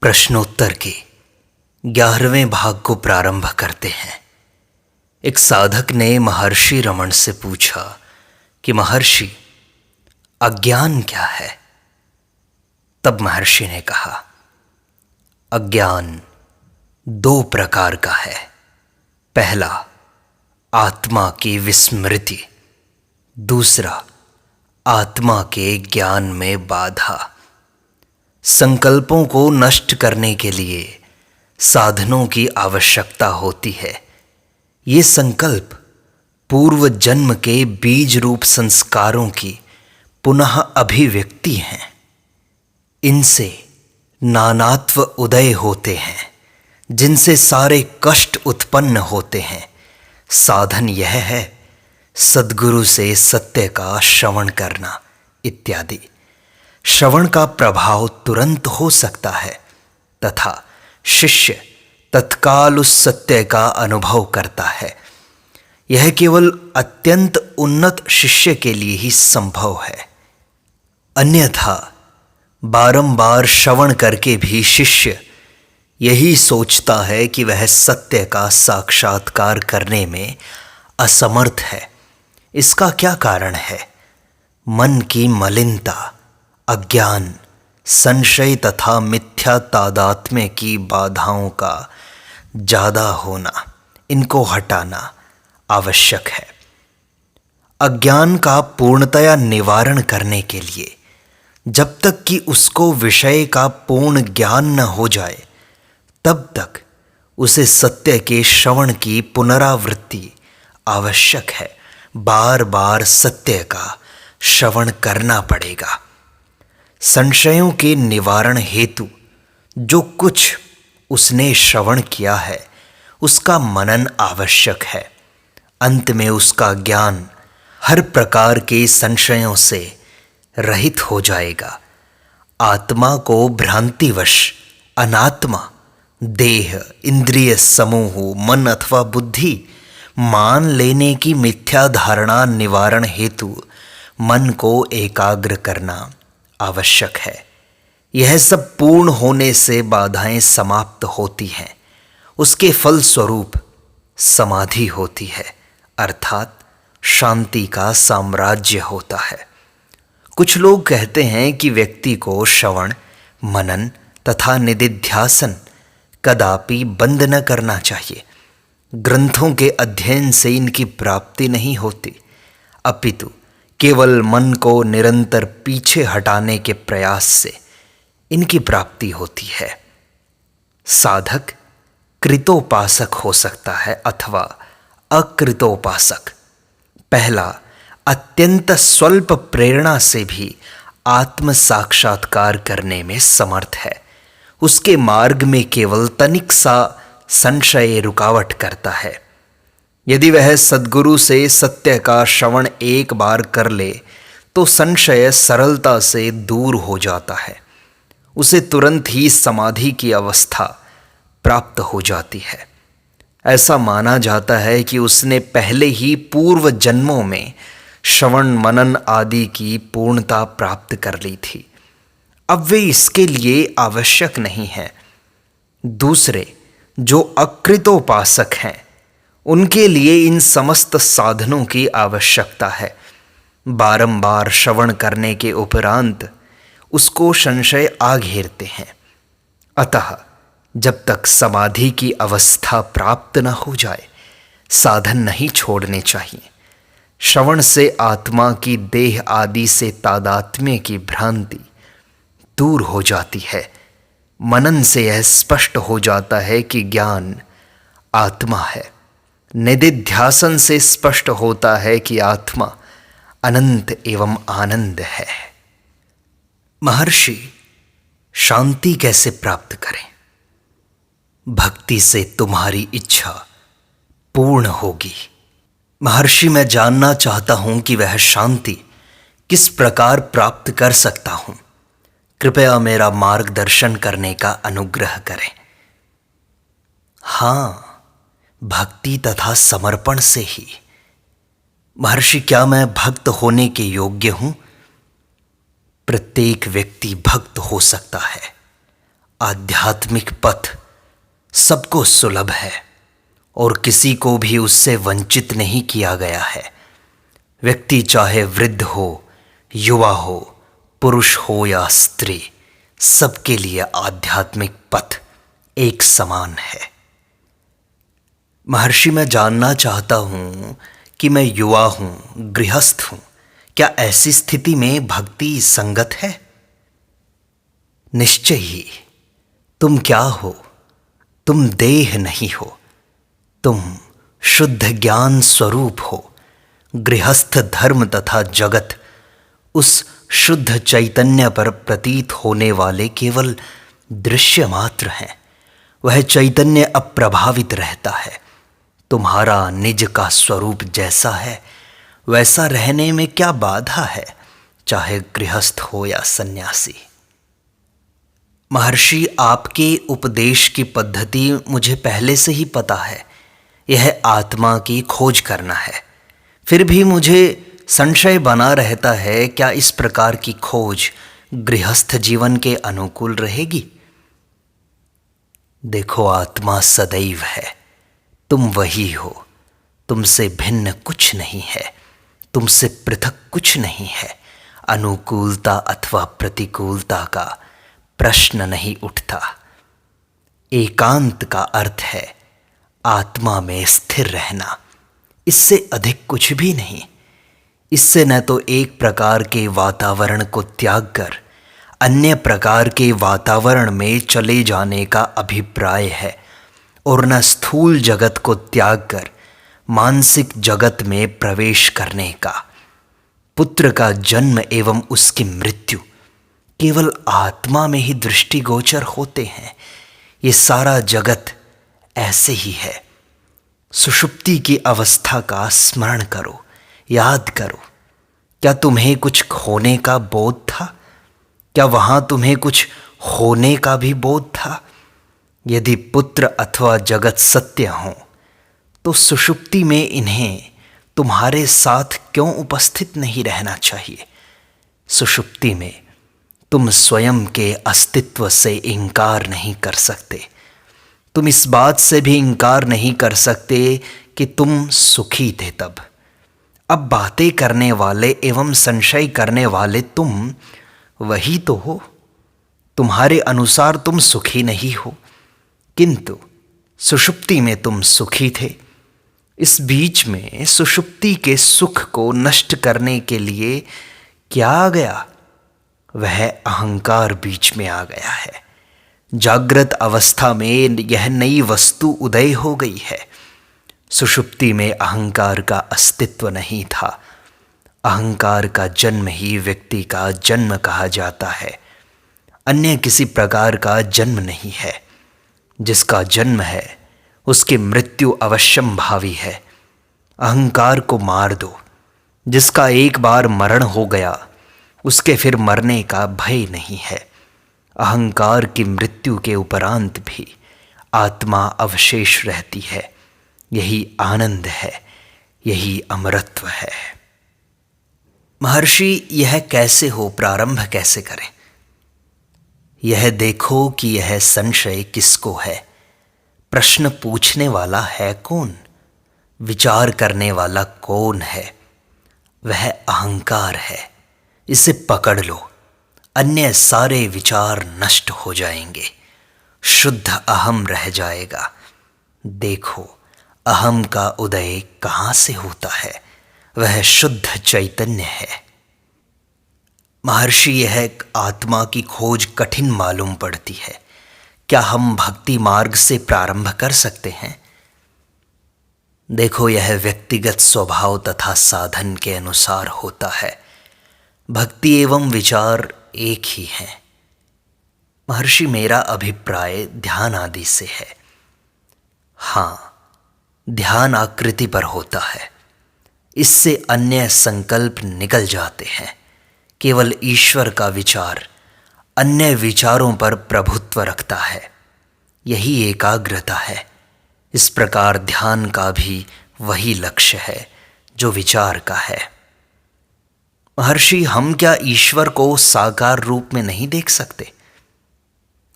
प्रश्नोत्तर के 11वें भाग को प्रारंभ करते हैं। एक साधक ने महर्षि रमण से पूछा कि महर्षि, अज्ञान क्या है? तब महर्षि ने कहा, अज्ञान दो प्रकार का है। पहला, आत्मा की विस्मृति। दूसरा, आत्मा के ज्ञान में बाधा। संकल्पों को नष्ट करने के लिए साधनों की आवश्यकता होती है। ये संकल्प पूर्व जन्म के बीज रूप संस्कारों की पुनः अभिव्यक्ति हैं। इनसे नानात्व उदय होते हैं, जिनसे सारे कष्ट उत्पन्न होते हैं। साधन यह है सद्गुरु से सत्य का श्रवण करना इत्यादि। श्रवण का प्रभाव तुरंत हो सकता है तथा शिष्य तत्काल उस सत्य का अनुभव करता है। यह केवल अत्यंत उन्नत शिष्य के लिए ही संभव है। अन्यथा बारंबार श्रवण करके भी शिष्य यही सोचता है कि वह सत्य का साक्षात्कार करने में असमर्थ है। इसका क्या कारण है? मन की मलिनता, अज्ञान, संशय तथा मिथ्या तादात्म्य की बाधाओं का ज़्यादा होना। इनको हटाना आवश्यक है। अज्ञान का पूर्णतया निवारण करने के लिए जब तक कि उसको विषय का पूर्ण ज्ञान न हो जाए, तब तक उसे सत्य के श्रवण की पुनरावृत्ति आवश्यक है। बार बार सत्य का श्रवण करना पड़ेगा। संशयों के निवारण हेतु जो कुछ उसने श्रवण किया है उसका मनन आवश्यक है। अंत में उसका ज्ञान हर प्रकार के संशयों से रहित हो जाएगा। आत्मा को भ्रांतिवश अनात्मा, देह, इंद्रिय समूह, मन अथवा बुद्धि मान लेने की मिथ्या धारणा निवारण हेतु मन को एकाग्र करना आवश्यक है। यह सब पूर्ण होने से बाधाएं समाप्त होती हैं। उसके फल स्वरूप समाधि होती है, अर्थात शांति का साम्राज्य होता है। कुछ लोग कहते हैं कि व्यक्ति को श्रवण, मनन तथा निदिध्यासन कदापि बंद न करना चाहिए। ग्रंथों के अध्ययन से इनकी प्राप्ति नहीं होती, अपितु केवल मन को निरंतर पीछे हटाने के प्रयास से इनकी प्राप्ति होती है। साधक कृतोपासक हो सकता है अथवा अकृतोपासक। पहला अत्यंत स्वल्प प्रेरणा से भी आत्म साक्षात्कार करने में समर्थ है। उसके मार्ग में केवल तनिक सा संशय रुकावट करता है। यदि वह सद्गुरु से सत्य का श्रवण एक बार कर ले तो संशय सरलता से दूर हो जाता है। उसे तुरंत ही समाधि की अवस्था प्राप्त हो जाती है। ऐसा माना जाता है कि उसने पहले ही पूर्व जन्मों में श्रवण मनन आदि की पूर्णता प्राप्त कर ली थी। अब वे इसके लिए आवश्यक नहीं है। दूसरे जो अकृतोपासक हैं, उनके लिए इन समस्त साधनों की आवश्यकता है। बारंबार श्रवण करने के उपरांत उसको संशय आ घेरते हैं। अतः जब तक समाधि की अवस्था प्राप्त न हो जाए, साधन नहीं छोड़ने चाहिए। श्रवण से आत्मा की देह आदि से तादात्म्य की भ्रांति दूर हो जाती है। मनन से यह स्पष्ट हो जाता है कि ज्ञान आत्मा है। निदिध्यासन से स्पष्ट होता है कि आत्मा अनंत एवं आनंद है। महर्षि, शांति कैसे प्राप्त करें? भक्ति से तुम्हारी इच्छा पूर्ण होगी। महर्षि, मैं जानना चाहता हूं कि वह शांति किस प्रकार प्राप्त कर सकता हूं। कृपया मेरा मार्गदर्शन करने का अनुग्रह करें। हाँ, भक्ति तथा समर्पण से ही। महर्षि, क्या मैं भक्त होने के योग्य हूं? प्रत्येक व्यक्ति भक्त हो सकता है। आध्यात्मिक पथ सबको सुलभ है और किसी को भी उससे वंचित नहीं किया गया है। व्यक्ति चाहे वृद्ध हो, युवा हो, पुरुष हो या स्त्री, सबके लिए आध्यात्मिक पथ एक समान है। महर्षि, मैं जानना चाहता हूँ कि मैं युवा हूँ, गृहस्थ हूँ, क्या ऐसी स्थिति में भक्ति संगत है? निश्चय ही। तुम क्या हो? तुम देह नहीं हो, तुम शुद्ध ज्ञान स्वरूप हो। गृहस्थ धर्म तथा जगत उस शुद्ध चैतन्य पर प्रतीत होने वाले केवल दृश्य मात्र हैं। वह चैतन्य अप्रभावित रहता है। तुम्हारा निज का स्वरूप जैसा है वैसा रहने में क्या बाधा है, चाहे गृहस्थ हो या सन्यासी। महर्षि, आपके उपदेश की पद्धति मुझे पहले से ही पता है। यह आत्मा की खोज करना है। फिर भी मुझे संशय बना रहता है, क्या इस प्रकार की खोज गृहस्थ जीवन के अनुकूल रहेगी? देखो, आत्मा सदैव है। तुम वही हो। तुमसे भिन्न कुछ नहीं है। तुमसे पृथक कुछ नहीं है। अनुकूलता अथवा प्रतिकूलता का प्रश्न नहीं उठता। एकांत का अर्थ है आत्मा में स्थिर रहना, इससे अधिक कुछ भी नहीं। इससे न तो एक प्रकार के वातावरण को त्याग कर अन्य प्रकार के वातावरण में चले जाने का अभिप्राय है, और न स्थूल जगत को त्याग कर मानसिक जगत में प्रवेश करने का। पुत्र का जन्म एवं उसकी मृत्यु केवल आत्मा में ही दृष्टिगोचर होते हैं। ये सारा जगत ऐसे ही है। सुषुप्ति की अवस्था का स्मरण करो, याद करो। क्या तुम्हें कुछ खोने का बोध था? क्या वहां तुम्हें कुछ होने का भी बोध था? यदि पुत्र अथवा जगत सत्य हो तो सुषुप्ति में इन्हें तुम्हारे साथ क्यों उपस्थित नहीं रहना चाहिए? सुषुप्ति में तुम स्वयं के अस्तित्व से इनकार नहीं कर सकते। तुम इस बात से भी इनकार नहीं कर सकते कि तुम सुखी थे तब। अब बातें करने वाले एवं संशय करने वाले तुम वही तो हो। तुम्हारे अनुसार तुम सुखी नहीं हो, किंतु सुषुप्ति में तुम सुखी थे। इस बीच में सुषुप्ति के सुख को नष्ट करने के लिए क्या आ गया? वह अहंकार बीच में आ गया है। जागृत अवस्था में यह नई वस्तु उदय हो गई है। सुषुप्ति में अहंकार का अस्तित्व नहीं था। अहंकार का जन्म ही व्यक्ति का जन्म कहा जाता है। अन्य किसी प्रकार का जन्म नहीं है। जिसका जन्म है उसकी मृत्यु अवश्यम भावी है। अहंकार को मार दो। जिसका एक बार मरण हो गया उसके फिर मरने का भय नहीं है। अहंकार की मृत्यु के उपरांत भी आत्मा अवशेष रहती है। यही आनंद है, यही अमरत्व है। महर्षि, यह कैसे हो? प्रारंभ कैसे करें? यह देखो कि यह संशय किसको है। प्रश्न पूछने वाला है कौन? विचार करने वाला कौन है? वह अहंकार है। इसे पकड़ लो, अन्य सारे विचार नष्ट हो जाएंगे। शुद्ध अहम रह जाएगा। देखो, अहम का उदय कहाँ से होता है? वह शुद्ध चैतन्य है। महर्षि, यह आत्मा की खोज कठिन मालूम पड़ती है। क्या हम भक्ति मार्ग से प्रारंभ कर सकते हैं? देखो, यह व्यक्तिगत स्वभाव तथा साधन के अनुसार होता है। भक्ति एवं विचार एक ही है। महर्षि, मेरा अभिप्राय ध्यान आदि से है। हाँ, ध्यान आकृति पर होता है। इससे अन्य संकल्प निकल जाते हैं। केवल ईश्वर का विचार अन्य विचारों पर प्रभुत्व रखता है। यही एकाग्रता है। इस प्रकार ध्यान का भी वही लक्ष्य है जो विचार का है। महर्षि, हम क्या ईश्वर को साकार रूप में नहीं देख सकते?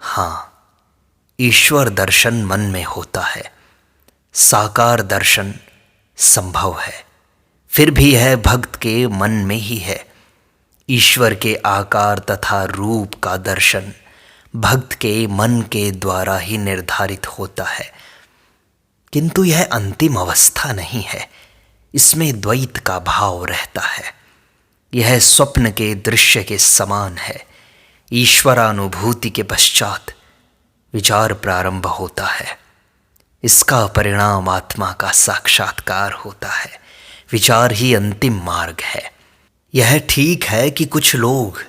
हाँ, ईश्वर दर्शन मन में होता है, साकार दर्शन संभव है, फिर भी है भक्त के मन में ही है। ईश्वर के आकार तथा रूप का दर्शन भक्त के मन के द्वारा ही निर्धारित होता है, किंतु यह अंतिम अवस्था नहीं है। इसमें द्वैत का भाव रहता है। यह स्वप्न के दृश्य के समान है। ईश्वरानुभूति के पश्चात विचार प्रारंभ होता है। इसका परिणाम आत्मा का साक्षात्कार होता है। विचार ही अंतिम मार्ग है। यह ठीक है कि कुछ लोग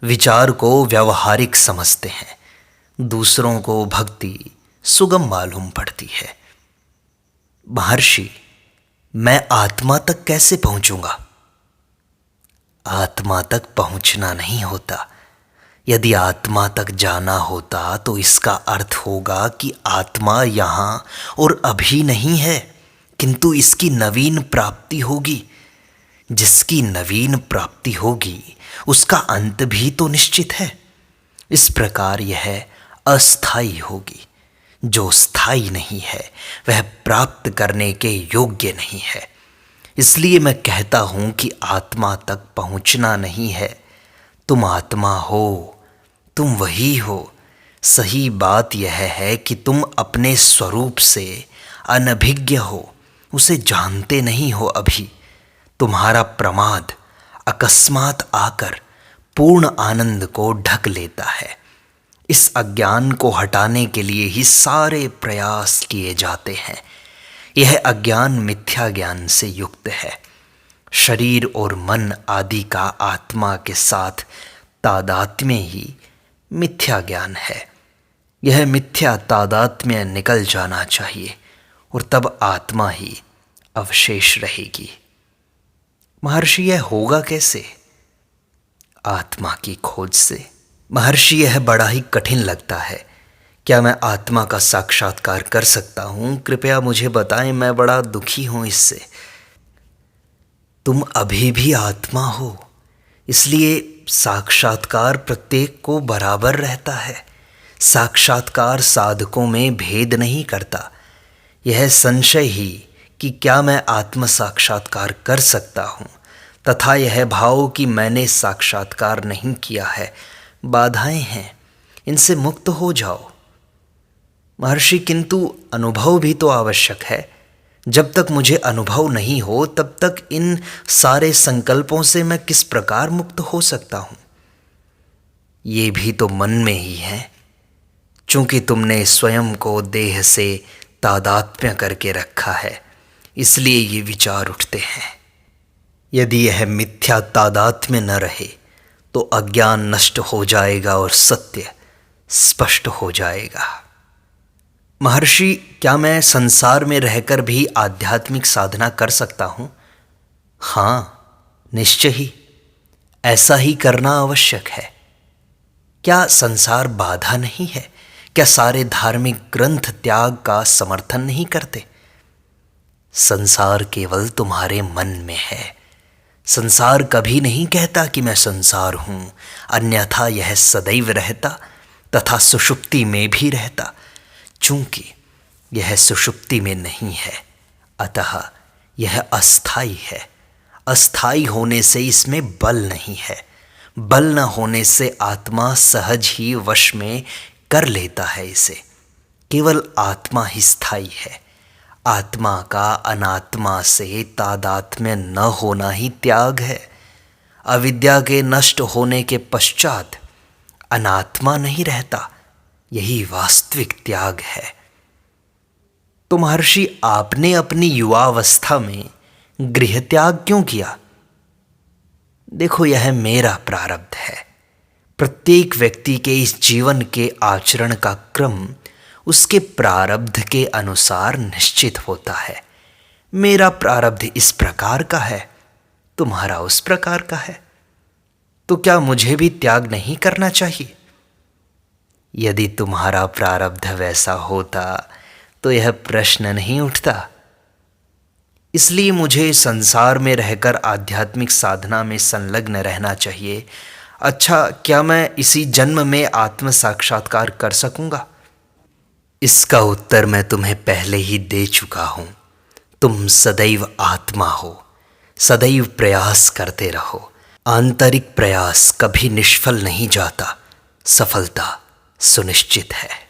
विचार को व्यावहारिक समझते हैं, दूसरों को भक्ति सुगम मालूम पड़ती है। महर्षि, मैं आत्मा तक कैसे पहुंचूंगा? आत्मा तक पहुंचना नहीं होता। यदि आत्मा तक जाना होता तो इसका अर्थ होगा कि आत्मा यहाँ और अभी नहीं है, किंतु इसकी नवीन प्राप्ति होगी। जिसकी नवीन प्राप्ति होगी उसका अंत भी तो निश्चित है। इस प्रकार यह अस्थाई होगी। जो स्थायी नहीं है वह प्राप्त करने के योग्य नहीं है। इसलिए मैं कहता हूं कि आत्मा तक पहुंचना नहीं है। तुम आत्मा हो, तुम वही हो। सही बात यह है कि तुम अपने स्वरूप से अनभिज्ञ हो, उसे जानते नहीं हो। अभी तुम्हारा प्रमाद अकस्मात आकर पूर्ण आनंद को ढक लेता है। इस अज्ञान को हटाने के लिए ही सारे प्रयास किए जाते हैं। यह अज्ञान मिथ्या ज्ञान से युक्त है। शरीर और मन आदि का आत्मा के साथ तादात्म्य ही मिथ्या ज्ञान है। यह मिथ्या तादात्म्य निकल जाना चाहिए और तब आत्मा ही अवशेष रहेगी। महर्षि, यह होगा कैसे? आत्मा की खोज से। महर्षि, यह बड़ा ही कठिन लगता है। क्या मैं आत्मा का साक्षात्कार कर सकता हूं? कृपया मुझे बताएं, मैं बड़ा दुखी हूं इससे। तुम अभी भी आत्मा हो, इसलिए साक्षात्कार प्रत्येक को बराबर रहता है। साक्षात्कार साधकों में भेद नहीं करता। यह संशय ही कि क्या मैं आत्म साक्षात्कार कर सकता हूँ तथा यह भाव कि मैंने साक्षात्कार नहीं किया है, बाधाएं हैं। इनसे मुक्त हो जाओ। महर्षि, किंतु अनुभव भी तो आवश्यक है। जब तक मुझे अनुभव नहीं हो तब तक इन सारे संकल्पों से मैं किस प्रकार मुक्त हो सकता हूँ? ये भी तो मन में ही है। चूंकि तुमने स्वयं को देह से तादात्म्य करके रखा है, इसलिए ये विचार उठते हैं। यदि यह मिथ्या तादात्म्य न रहे तो अज्ञान नष्ट हो जाएगा और सत्य स्पष्ट हो जाएगा। महर्षि, क्या मैं संसार में रहकर भी आध्यात्मिक साधना कर सकता हूँ? हाँ, निश्चय ही। ऐसा ही करना आवश्यक है। क्या संसार बाधा नहीं है? क्या सारे धार्मिक ग्रंथ त्याग का समर्थन नहीं करते? संसार केवल तुम्हारे मन में है। संसार कभी नहीं कहता कि मैं संसार हूँ, अन्यथा यह सदैव रहता तथा सुषुप्ति में भी रहता। चूंकि यह सुषुप्ति में नहीं है, अतः यह अस्थाई है। अस्थाई होने से इसमें बल नहीं है। बल न होने से आत्मा सहज ही वश में कर लेता है इसे। केवल आत्मा ही स्थायी है। आत्मा का अनात्मा से तादात्म्य न होना ही त्याग है। अविद्या के नष्ट होने के पश्चात अनात्मा नहीं रहता। यही वास्तविक त्याग है। तो महर्षि, आपने अपनी युवावस्था में गृह त्याग क्यों किया? देखो, यह मेरा प्रारब्ध है। प्रत्येक व्यक्ति के इस जीवन के आचरण का क्रम उसके प्रारब्ध के अनुसार निश्चित होता है। मेरा प्रारब्ध इस प्रकार का है, तुम्हारा उस प्रकार का है। तो क्या मुझे भी त्याग नहीं करना चाहिए? यदि तुम्हारा प्रारब्ध वैसा होता तो यह प्रश्न नहीं उठता। इसलिए मुझे संसार में रहकर आध्यात्मिक साधना में संलग्न रहना चाहिए। अच्छा, क्या मैं इसी जन्म में आत्म साक्षात्कार कर सकूंगा? इसका उत्तर मैं तुम्हें पहले ही दे चुका हूं। तुम सदैव आत्मा हो, सदैव प्रयास करते रहो। आंतरिक प्रयास कभी निष्फल नहीं जाता, सफलता सुनिश्चित है।